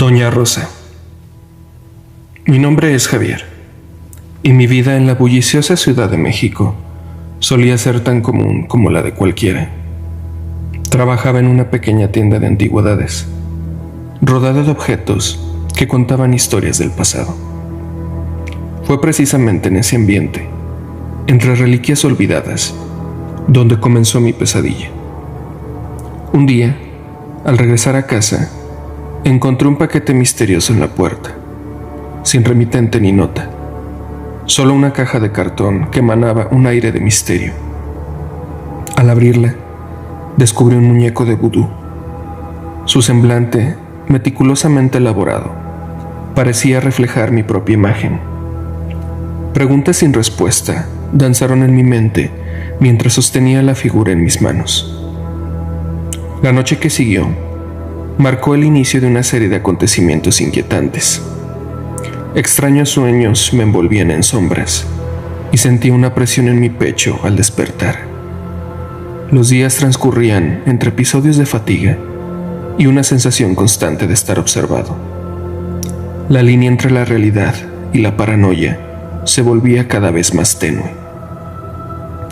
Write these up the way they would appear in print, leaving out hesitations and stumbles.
Doña Rosa. Mi nombre es Javier, y mi vida en la bulliciosa Ciudad de México solía ser tan común como la de cualquiera. Trabajaba en una pequeña tienda de antigüedades, rodada de objetos que contaban historias del pasado. Fue precisamente en ese ambiente, entre reliquias olvidadas, donde comenzó mi pesadilla. Un día, al regresar a casa, encontré un paquete misterioso en la puerta, sin remitente ni nota, solo una caja de cartón que emanaba un aire de misterio. Al abrirla, descubrí un muñeco de vudú. Su semblante, meticulosamente elaborado, parecía reflejar mi propia imagen. Preguntas sin respuesta danzaron en mi mente mientras sostenía la figura en mis manos. La noche que siguió marcó el inicio de una serie de acontecimientos inquietantes. Extraños sueños me envolvían en sombras y sentí una presión en mi pecho al despertar. Los días transcurrían entre episodios de fatiga y una sensación constante de estar observado. La línea entre la realidad y la paranoia se volvía cada vez más tenue.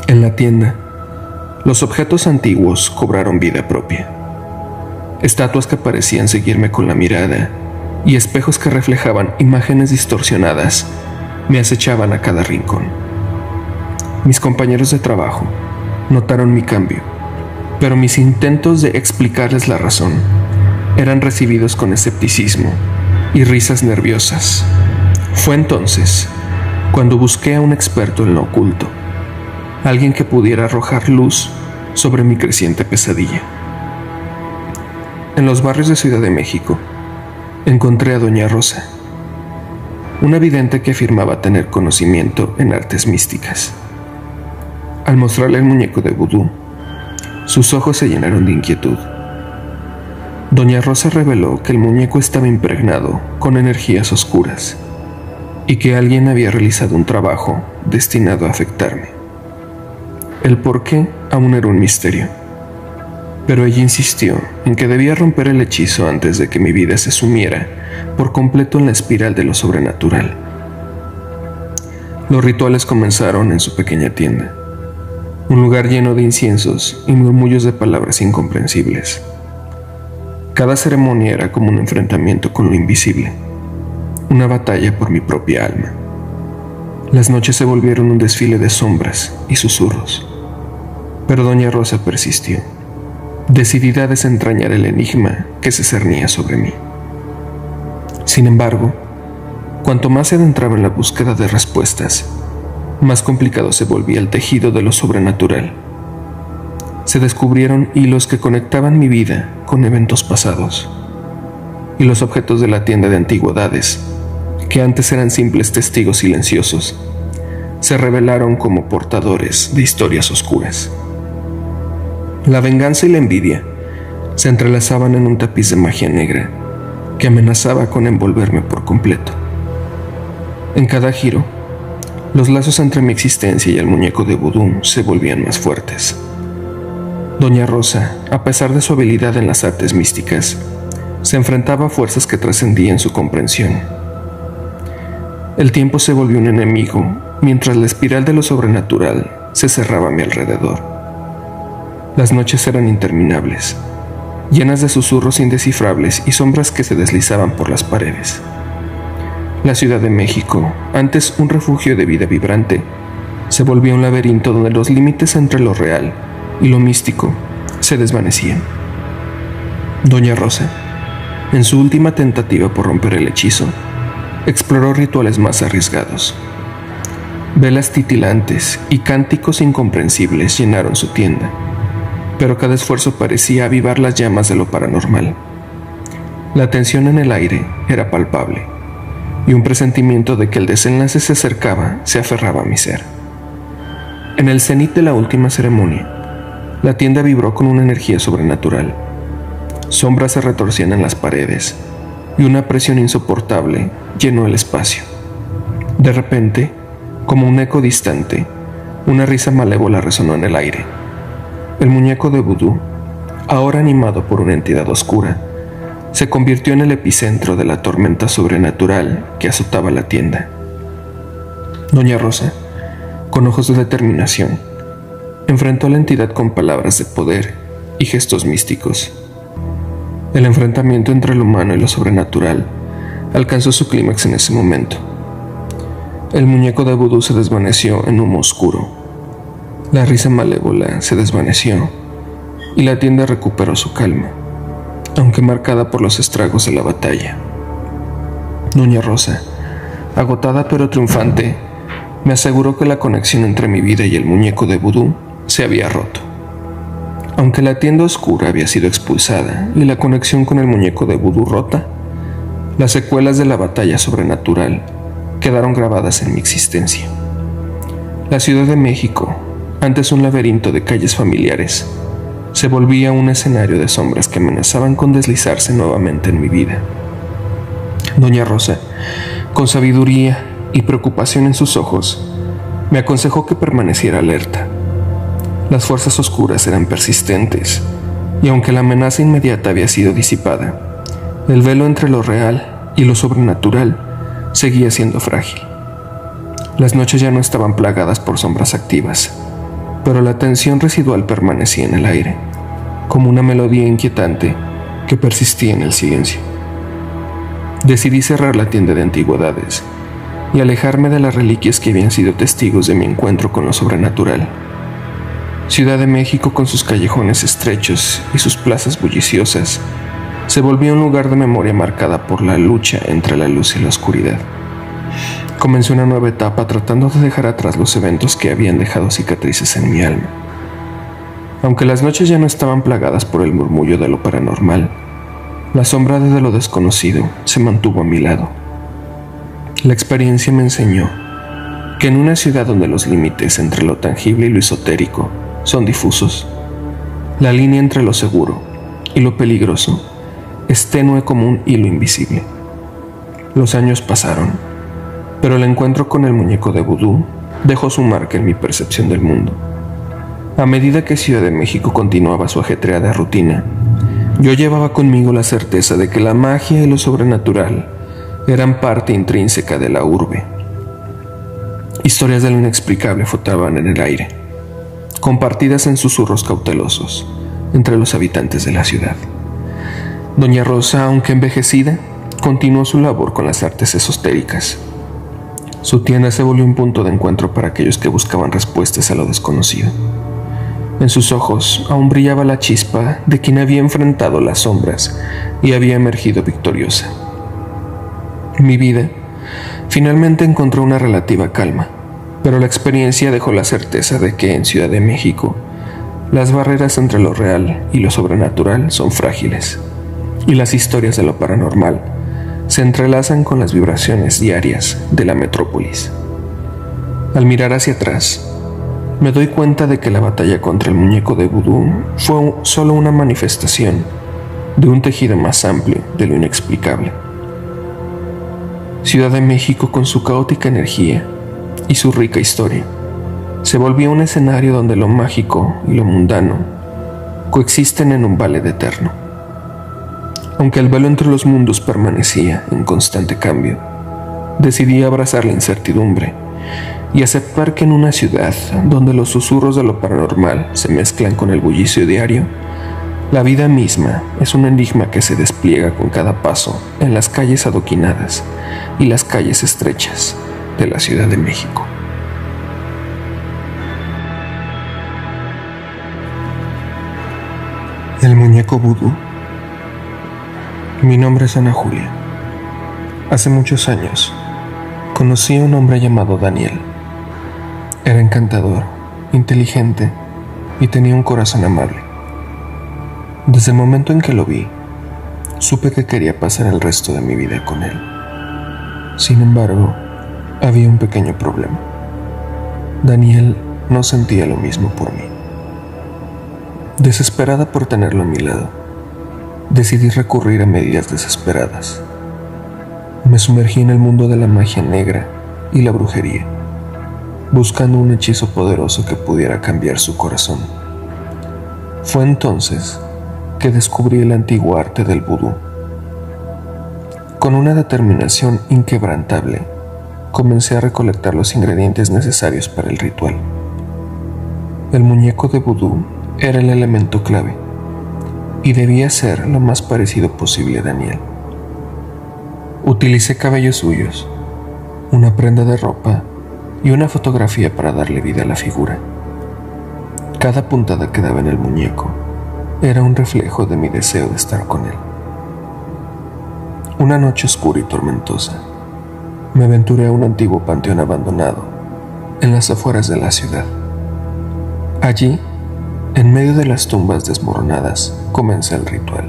En la tienda, los objetos antiguos cobraron vida propia. Estatuas que parecían seguirme con la mirada y espejos que reflejaban imágenes distorsionadas me acechaban a cada rincón. Mis compañeros de trabajo notaron mi cambio, pero mis intentos de explicarles la razón eran recibidos con escepticismo y risas nerviosas. Fue entonces cuando busqué a un experto en lo oculto, alguien que pudiera arrojar luz sobre mi creciente pesadilla. En los barrios de Ciudad de México, encontré a Doña Rosa, una vidente que afirmaba tener conocimiento en artes místicas. Al mostrarle el muñeco de vudú, sus ojos se llenaron de inquietud. Doña Rosa reveló que el muñeco estaba impregnado con energías oscuras y que alguien había realizado un trabajo destinado a afectarme. El por qué aún era un misterio, pero ella insistió en que debía romper el hechizo antes de que mi vida se sumiera por completo en la espiral de lo sobrenatural. Los rituales comenzaron en su pequeña tienda, un lugar lleno de inciensos y murmullos de palabras incomprensibles. Cada ceremonia era como un enfrentamiento con lo invisible, una batalla por mi propia alma. Las noches se volvieron un desfile de sombras y susurros, pero Doña Rosa persistió, decidida a desentrañar el enigma que se cernía sobre mí. Sin embargo, cuanto más se adentraba en la búsqueda de respuestas, más complicado se volvía el tejido de lo sobrenatural. Se descubrieron hilos que conectaban mi vida con eventos pasados, y los objetos de la tienda de antigüedades, que antes eran simples testigos silenciosos, se revelaron como portadores de historias oscuras. La venganza y la envidia se entrelazaban en un tapiz de magia negra que amenazaba con envolverme por completo. En cada giro, los lazos entre mi existencia y el muñeco de vudú se volvían más fuertes. Doña Rosa, a pesar de su habilidad en las artes místicas, se enfrentaba a fuerzas que trascendían su comprensión. El tiempo se volvió un enemigo mientras la espiral de lo sobrenatural se cerraba a mi alrededor. Las noches eran interminables, llenas de susurros indescifrables y sombras que se deslizaban por las paredes. La Ciudad de México, antes un refugio de vida vibrante, se volvía un laberinto donde los límites entre lo real y lo místico se desvanecían. Doña Rosa, en su última tentativa por romper el hechizo, exploró rituales más arriesgados. Velas titilantes y cánticos incomprensibles llenaron su tienda, pero cada esfuerzo parecía avivar las llamas de lo paranormal. La tensión en el aire era palpable, y un presentimiento de que el desenlace se acercaba se aferraba a mi ser. En el cenit de la última ceremonia, la tienda vibró con una energía sobrenatural. Sombras se retorcían en las paredes, y una presión insoportable llenó el espacio. De repente, como un eco distante, una risa malévola resonó en el aire. El muñeco de vudú, ahora animado por una entidad oscura, se convirtió en el epicentro de la tormenta sobrenatural que azotaba la tienda. Doña Rosa, con ojos de determinación, enfrentó a la entidad con palabras de poder y gestos místicos. El enfrentamiento entre lo humano y lo sobrenatural alcanzó su clímax en ese momento. El muñeco de vudú se desvaneció en humo oscuro. La risa malévola se desvaneció y la tienda recuperó su calma, aunque marcada por los estragos de la batalla. Doña Rosa, agotada pero triunfante, me aseguró que la conexión entre mi vida y el muñeco de vudú se había roto. Aunque la tienda oscura había sido expulsada y la conexión con el muñeco de vudú rota, las secuelas de la batalla sobrenatural quedaron grabadas en mi existencia. La Ciudad de México, antes un laberinto de calles familiares, se volvía un escenario de sombras que amenazaban con deslizarse nuevamente en mi vida. Doña Rosa, con sabiduría y preocupación en sus ojos, me aconsejó que permaneciera alerta. Las fuerzas oscuras eran persistentes, y aunque la amenaza inmediata había sido disipada, el velo entre lo real y lo sobrenatural seguía siendo frágil. Las noches ya no estaban plagadas por sombras activas, pero la tensión residual permanecía en el aire, como una melodía inquietante que persistía en el silencio. Decidí cerrar la tienda de antigüedades y alejarme de las reliquias que habían sido testigos de mi encuentro con lo sobrenatural. Ciudad de México, con sus callejones estrechos y sus plazas bulliciosas, se volvió un lugar de memoria marcada por la lucha entre la luz y la oscuridad. Comencé una nueva etapa tratando de dejar atrás los eventos que habían dejado cicatrices en mi alma. Aunque las noches ya no estaban plagadas por el murmullo de lo paranormal, la sombra de lo desconocido se mantuvo a mi lado. La experiencia me enseñó que en una ciudad donde los límites entre lo tangible y lo esotérico son difusos, la línea entre lo seguro y lo peligroso es tenue como un hilo invisible. Los años pasaron, pero el encuentro con el muñeco de vudú dejó su marca en mi percepción del mundo. A medida que Ciudad de México continuaba su ajetreada rutina, yo llevaba conmigo la certeza de que la magia y lo sobrenatural eran parte intrínseca de la urbe. Historias de lo inexplicable flotaban en el aire, compartidas en susurros cautelosos entre los habitantes de la ciudad. Doña Rosa, aunque envejecida, continuó su labor con las artes esotéricas. Su tienda se volvió un punto de encuentro para aquellos que buscaban respuestas a lo desconocido. En sus ojos aún brillaba la chispa de quien había enfrentado las sombras y había emergido victoriosa. Mi vida finalmente encontró una relativa calma, pero la experiencia dejó la certeza de que en Ciudad de México las barreras entre lo real y lo sobrenatural son frágiles, y las historias de lo paranormal se entrelazan con las vibraciones diarias de la metrópolis. Al mirar hacia atrás, me doy cuenta de que la batalla contra el muñeco de vudú fue solo una manifestación de un tejido más amplio de lo inexplicable. Ciudad de México, con su caótica energía y su rica historia, se volvió un escenario donde lo mágico y lo mundano coexisten en un ballet eterno. Aunque el velo entre los mundos permanecía en constante cambio, decidí abrazar la incertidumbre y aceptar que en una ciudad donde los susurros de lo paranormal se mezclan con el bullicio diario, la vida misma es un enigma que se despliega con cada paso en las calles adoquinadas y las calles estrechas de la Ciudad de México. El muñeco vudú. Mi nombre es Ana Julia. Hace muchos años conocí a un hombre llamado Daniel. Era encantador, inteligente y tenía un corazón amable. Desde el momento en que lo vi, supe que quería pasar el resto de mi vida con él. Sin embargo, había un pequeño problema. Daniel no sentía lo mismo por mí. Desesperada por tenerlo a mi lado, decidí recurrir a medidas desesperadas. Me sumergí en el mundo de la magia negra y la brujería, buscando un hechizo poderoso que pudiera cambiar su corazón. Fue entonces que descubrí el antiguo arte del vudú, Con una determinación inquebrantable, comencé a recolectar los ingredientes necesarios para el ritual. El muñeco de vudú era el elemento clave y debía ser lo más parecido posible a Daniel. Utilicé cabellos suyos, una prenda de ropa y una fotografía para darle vida a la figura. Cada puntada que daba en el muñeco era un reflejo de mi deseo de estar con él. Una noche oscura y tormentosa, me aventuré a un antiguo panteón abandonado en las afueras de la ciudad. Allí, en medio de las tumbas desmoronadas, comencé el ritual.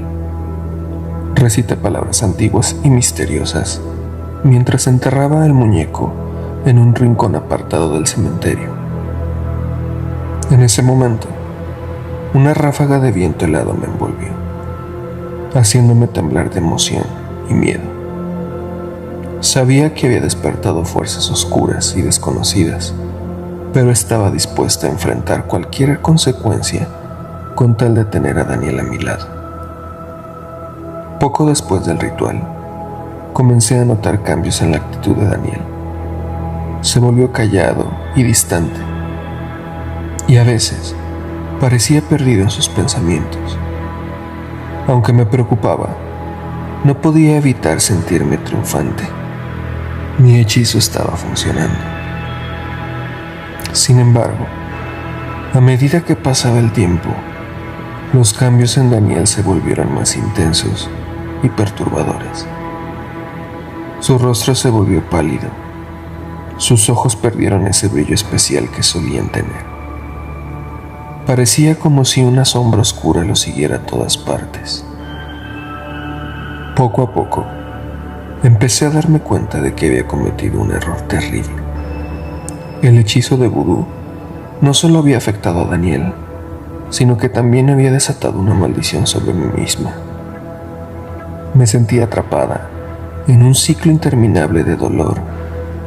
Recité palabras antiguas y misteriosas mientras enterraba el muñeco en un rincón apartado del cementerio. En ese momento, una ráfaga de viento helado me envolvió, haciéndome temblar de emoción y miedo. Sabía que había despertado fuerzas oscuras y desconocidas, pero estaba dispuesta a enfrentar cualquier consecuencia con tal de tener a Daniel a mi lado. Poco después del ritual, comencé a notar cambios en la actitud de Daniel. Se volvió callado y distante, y a veces parecía perdido en sus pensamientos. Aunque me preocupaba, no podía evitar sentirme triunfante. Mi hechizo estaba funcionando. Sin embargo, a medida que pasaba el tiempo, los cambios en Daniel se volvieron más intensos y perturbadores. Su rostro se volvió pálido. Sus ojos perdieron ese brillo especial que solían tener. Parecía como si una sombra oscura lo siguiera a todas partes. Poco a poco, empecé a darme cuenta de que había cometido un error terrible. El hechizo de vudú no solo había afectado a Daniel, sino que también había desatado una maldición sobre mí misma. Me sentía atrapada en un ciclo interminable de dolor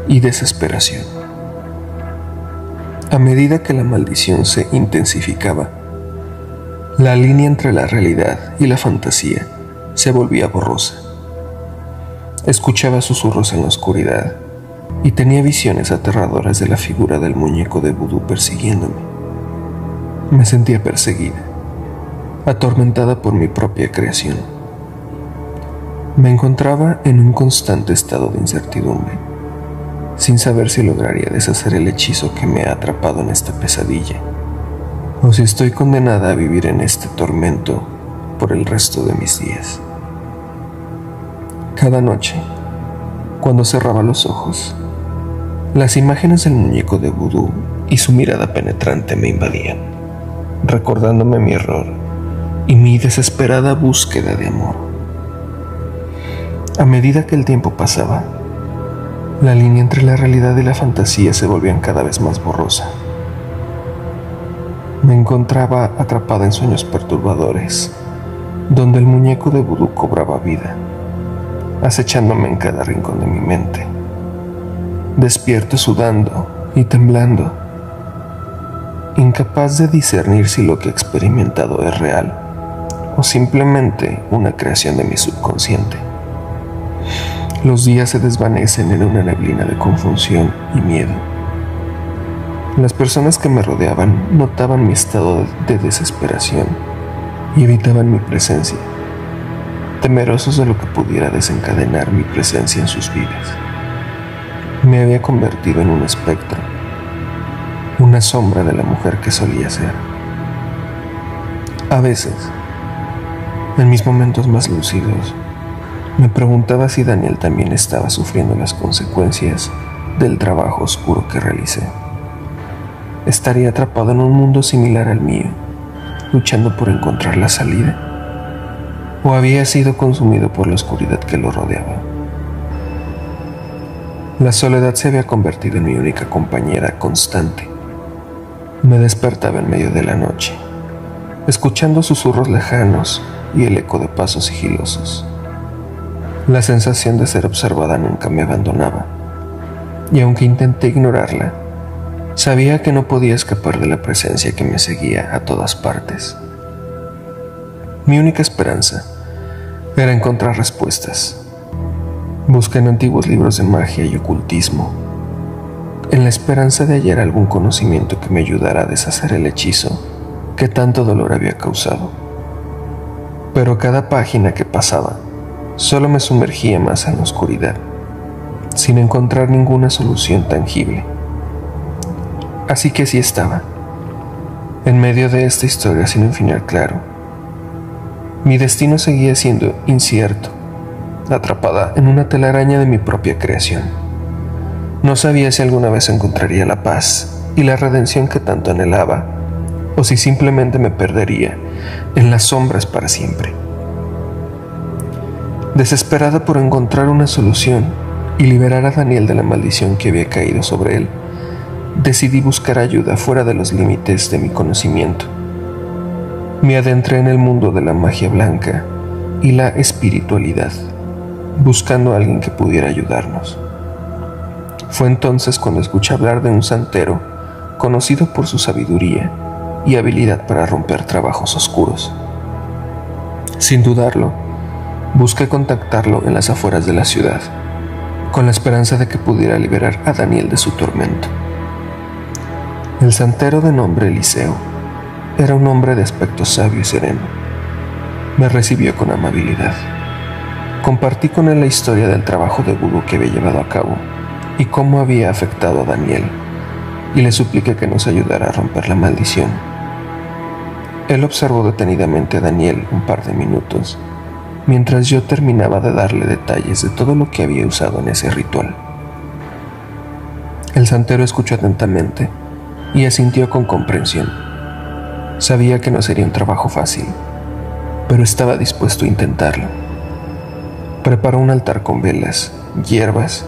y desesperación. A medida que la maldición se intensificaba, la línea entre la realidad y la fantasía se volvía borrosa. Escuchaba susurros en la oscuridad y tenía visiones aterradoras de la figura del muñeco de vudú persiguiéndome. Me sentía perseguida, atormentada por mi propia creación. Me encontraba en un constante estado de incertidumbre, sin saber si lograría deshacer el hechizo que me ha atrapado en esta pesadilla, o si estoy condenada a vivir en este tormento por el resto de mis días. Cada noche, cuando cerraba los ojos, las imágenes del muñeco de vudú y su mirada penetrante me invadían, recordándome mi error y mi desesperada búsqueda de amor. A medida que el tiempo pasaba, la línea entre la realidad y la fantasía se volvía cada vez más borrosa. Me encontraba atrapada en sueños perturbadores, donde el muñeco de vudú cobraba vida, acechándome en cada rincón de mi mente. Despierto sudando y temblando, incapaz de discernir si lo que he experimentado es real o simplemente una creación de mi subconsciente. Los días se desvanecen en una neblina de confusión y miedo. Las personas que me rodeaban notaban mi estado de desesperación y evitaban mi presencia, temerosos de lo que pudiera desencadenar mi presencia en sus vidas. Me había convertido en un espectro, una sombra de la mujer que solía ser. A veces, en mis momentos más lúcidos, me preguntaba si Daniel también estaba sufriendo las consecuencias del trabajo oscuro que realicé. ¿Estaría atrapado en un mundo similar al mío, luchando por encontrar la salida? ¿O había sido consumido por la oscuridad que lo rodeaba? La soledad se había convertido en mi única compañera constante. Me despertaba en medio de la noche, escuchando susurros lejanos y el eco de pasos sigilosos. La sensación de ser observada nunca me abandonaba, y aunque intenté ignorarla, sabía que no podía escapar de la presencia que me seguía a todas partes. Mi única esperanza era encontrar respuestas, Busqué en antiguos libros de magia y ocultismo, en la esperanza de hallar algún conocimiento que me ayudara a deshacer el hechizo que tanto dolor había causado. Pero cada página que pasaba solo me sumergía más en la oscuridad, sin encontrar ninguna solución tangible. Así que así estaba, en medio de esta historia sin un final claro. Mi destino seguía siendo incierto, atrapada en una telaraña de mi propia creación. No sabía si alguna vez encontraría la paz y la redención que tanto anhelaba, o si simplemente me perdería en las sombras para siempre. Desesperada por encontrar una solución y liberar a Daniel de la maldición que había caído sobre él, decidí buscar ayuda fuera de los límites de mi conocimiento. Me adentré en el mundo de la magia blanca y la espiritualidad, buscando a alguien que pudiera ayudarnos. Fue entonces cuando escuché hablar de un santero conocido por su sabiduría y habilidad para romper trabajos oscuros. Sin dudarlo, busqué contactarlo en las afueras de la ciudad, con la esperanza de que pudiera liberar a Daniel de su tormento. El santero, de nombre Eliseo, era un hombre de aspecto sabio y sereno. Me recibió con amabilidad. Compartí con él la historia del trabajo de vudú que había llevado a cabo y cómo había afectado a Daniel, y le supliqué que nos ayudara a romper la maldición. Él observó detenidamente a Daniel un par de minutos, mientras yo terminaba de darle detalles de todo lo que había usado en ese ritual. El santero escuchó atentamente y asintió con comprensión. Sabía que no sería un trabajo fácil, pero estaba dispuesto a intentarlo. Preparó un altar con velas, hierbas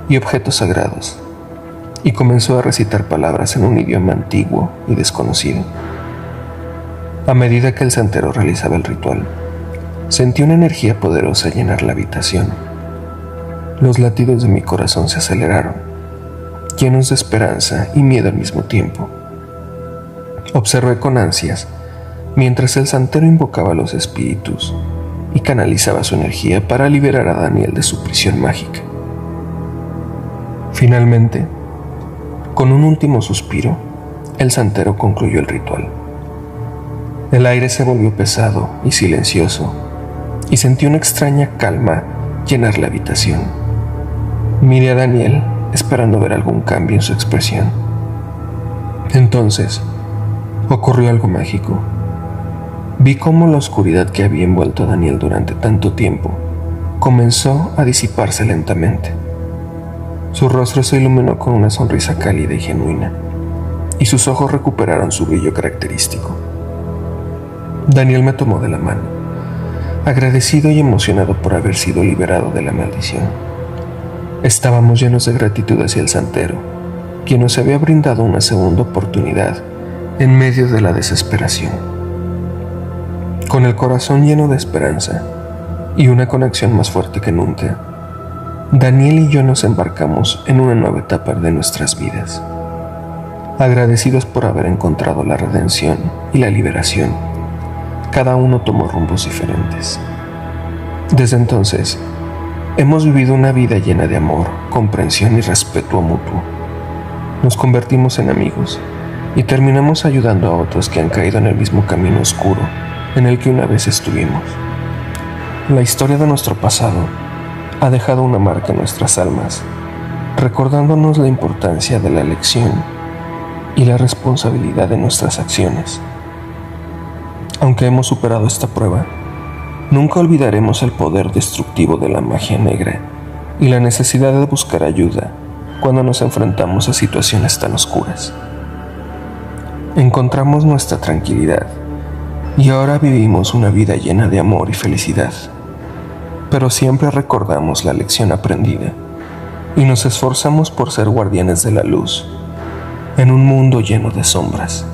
y objetos sagrados, y comenzó a recitar palabras en un idioma antiguo y desconocido. A medida que el santero realizaba el ritual, sentí una energía poderosa llenar la habitación. Los latidos de mi corazón se aceleraron, llenos de esperanza y miedo al mismo tiempo. Observé con ansias mientras el santero invocaba a los espíritus y canalizaba su energía para liberar a Daniel de su prisión mágica. Finalmente, con un último suspiro, el santero concluyó el ritual. El aire se volvió pesado y silencioso, y sentí una extraña calma llenar la habitación. Miré a Daniel esperando ver algún cambio en su expresión. Entonces, ocurrió algo mágico. Vi cómo la oscuridad que había envuelto a Daniel durante tanto tiempo comenzó a disiparse lentamente. Su rostro se iluminó con una sonrisa cálida y genuina, y sus ojos recuperaron su brillo característico. Daniel me tomó de la mano, agradecido y emocionado por haber sido liberado de la maldición. Estábamos llenos de gratitud hacia el santero, quien nos había brindado una segunda oportunidad en medio de la desesperación. Con el corazón lleno de esperanza y una conexión más fuerte que nunca, Daniel y yo nos embarcamos en una nueva etapa de nuestras vidas, agradecidos por haber encontrado la redención y la liberación. Cada uno tomó rumbos diferentes. Desde entonces, hemos vivido una vida llena de amor, comprensión y respeto mutuo. Nos convertimos en amigos y terminamos ayudando a otros que han caído en el mismo camino oscuro en el que una vez estuvimos. La historia de nuestro pasado ha dejado una marca en nuestras almas, recordándonos la importancia de la elección y la responsabilidad de nuestras acciones. Aunque hemos superado esta prueba, nunca olvidaremos el poder destructivo de la magia negra y la necesidad de buscar ayuda cuando nos enfrentamos a situaciones tan oscuras. Encontramos nuestra tranquilidad y ahora vivimos una vida llena de amor y felicidad, pero siempre recordamos la lección aprendida y nos esforzamos por ser guardianes de la luz en un mundo lleno de sombras.